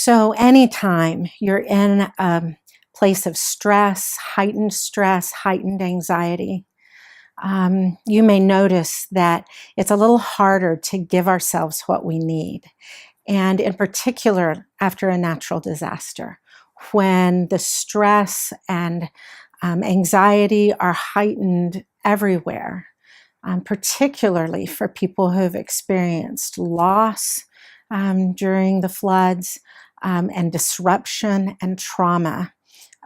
So anytime you're in a place of stress, heightened anxiety, you may notice that it's a little harder to give ourselves what we need. And in particular, after a natural disaster, when the stress and anxiety are heightened everywhere, particularly for people who've experienced loss during the floods and disruption and trauma.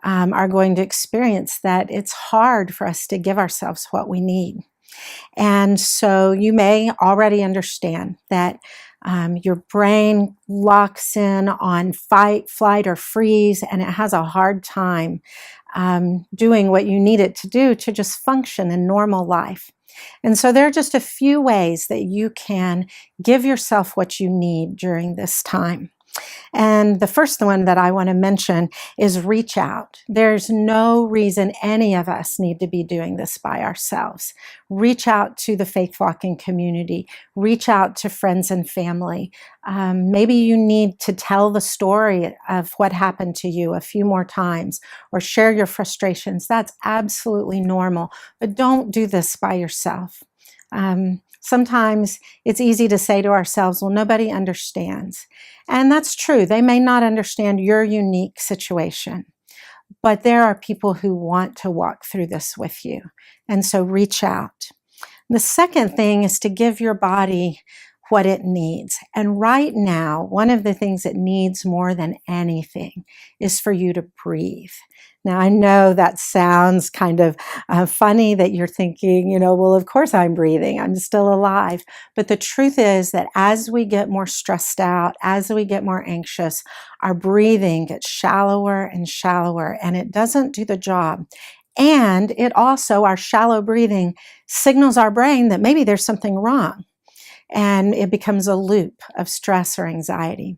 Are going to experience that it's hard for us to give ourselves what we need. And so you may already understand that your brain locks in on fight, flight, or freeze, and it has a hard time doing what you need it to do to just function in normal life. And so there are just a few ways that you can give yourself what you need during this time. And the first one that I want to mention is reach out. There's no reason any of us need to be doing this by ourselves. Reach out to the faith walking community. Reach out to friends and family. Maybe you need to tell the story of what happened to you a few more times or share your frustrations. That's absolutely normal, but don't do this by yourself. Sometimes it's easy to say to ourselves, well, nobody understands. And that's true. They may not understand your unique situation, but there are people who want to walk through this with you. And so reach out. The second thing is to give your body what it needs. And right now, one of the things it needs more than anything is for you to breathe. Now, I know that sounds kind of funny that you're thinking, well, of course I'm breathing. I'm still alive. But the truth is that as we get more stressed out, as we get more anxious, our breathing gets shallower and shallower, and it doesn't do the job. And it also, our shallow breathing signals our brain that maybe there's something wrong. And it becomes a loop of stress or anxiety.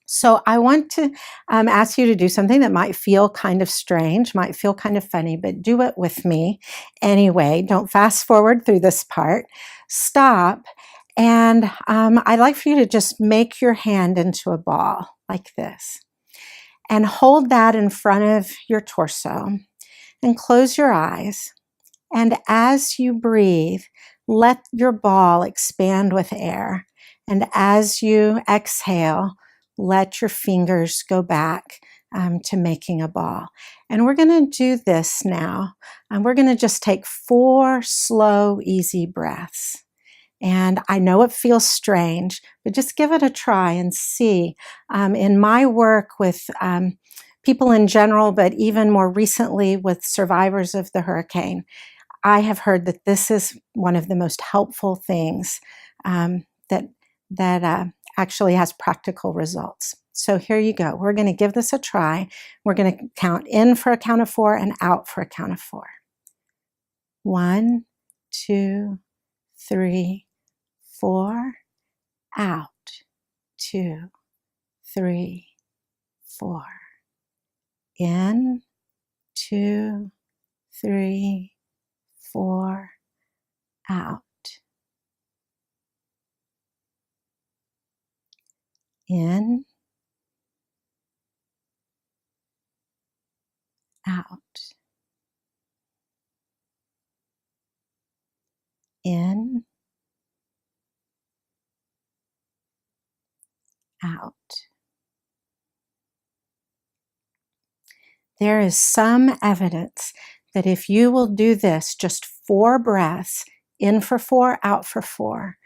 So I want to ask you to do something that might feel kind of strange, might feel kind of funny, but do it with me anyway. Don't fast forward through this part. Stop. And I'd like for you to just make your hand into a ball like this. And hold that in front of your torso. And close your eyes. And as you breathe, let your ball expand with air. And as you exhale, let your fingers go back to making a ball. And we're going to do this now. And we're going to just take 4 slow, easy breaths. And I know it feels strange, but just give it a try and see. In my work with people in general, but even more recently with survivors of the hurricane, I have heard that this is one of the most helpful things that actually has practical results. So here you go. We're going to give this a try. We're going to count in for a count of 4 and out for a count of 4. 1, 2, 3, 4. Out. 2, 3, 4. In. 2, 3, 4. Out. In. Out. In. Out. There is some evidence that if you will do this, just 4 breaths, in for 4, out for 4,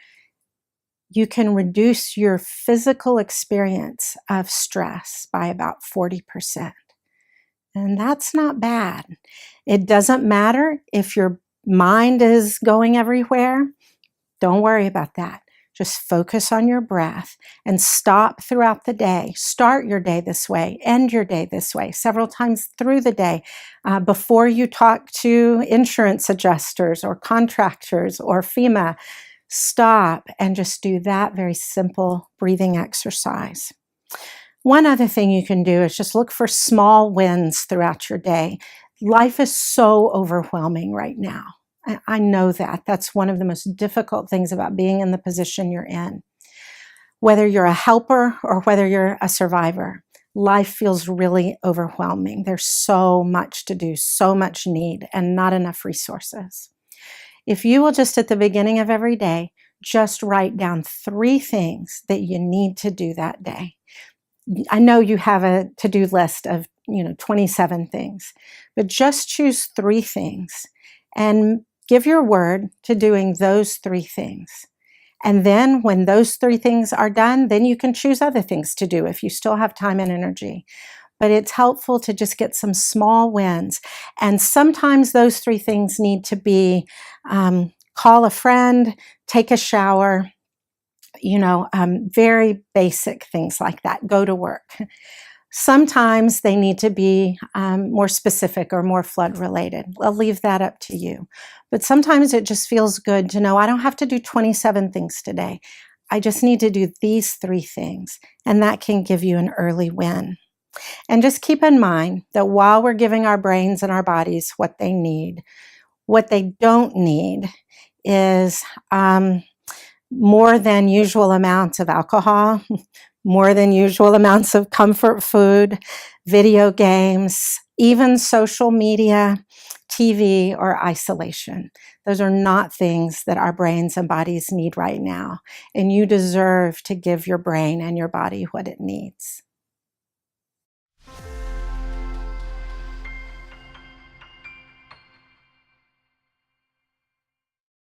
you can reduce your physical experience of stress by about 40%. And that's not bad. It doesn't matter if your mind is going everywhere. Don't worry about that. Just focus on your breath and stop throughout the day. Start your day this way, end your day this way, several times through the day. Before you talk to insurance adjusters or contractors or FEMA, stop and just do that very simple breathing exercise. One other thing you can do is just look for small wins throughout your day. Life is so overwhelming right now. I know that. That's one of the most difficult things about being in the position you're in. Whether you're a helper or whether you're a survivor, life feels really overwhelming. There's so much to do, so much need, and not enough resources. If you will just at the beginning of every day, just write down 3 things that you need to do that day. I know you have a to-do list of, 27 things, but just choose 3 things and give your word to doing those 3 things. And then when those 3 things are done, then you can choose other things to do if you still have time and energy. But it's helpful to just get some small wins. And sometimes those 3 things need to be call a friend, take a shower, very basic things like that, go to work. Sometimes they need to be more specific or more flood related. I'll leave that up to you. But sometimes it just feels good to know I don't have to do 27 things today. I just need to do these 3 things, and that can give you an early win. And just keep in mind that while we're giving our brains and our bodies what they don't need is more than usual amounts of alcohol, more than usual amounts of comfort food, video games, even social media, TV, or isolation. Those are not things that our brains and bodies need right now. And you deserve to give your brain and your body what it needs.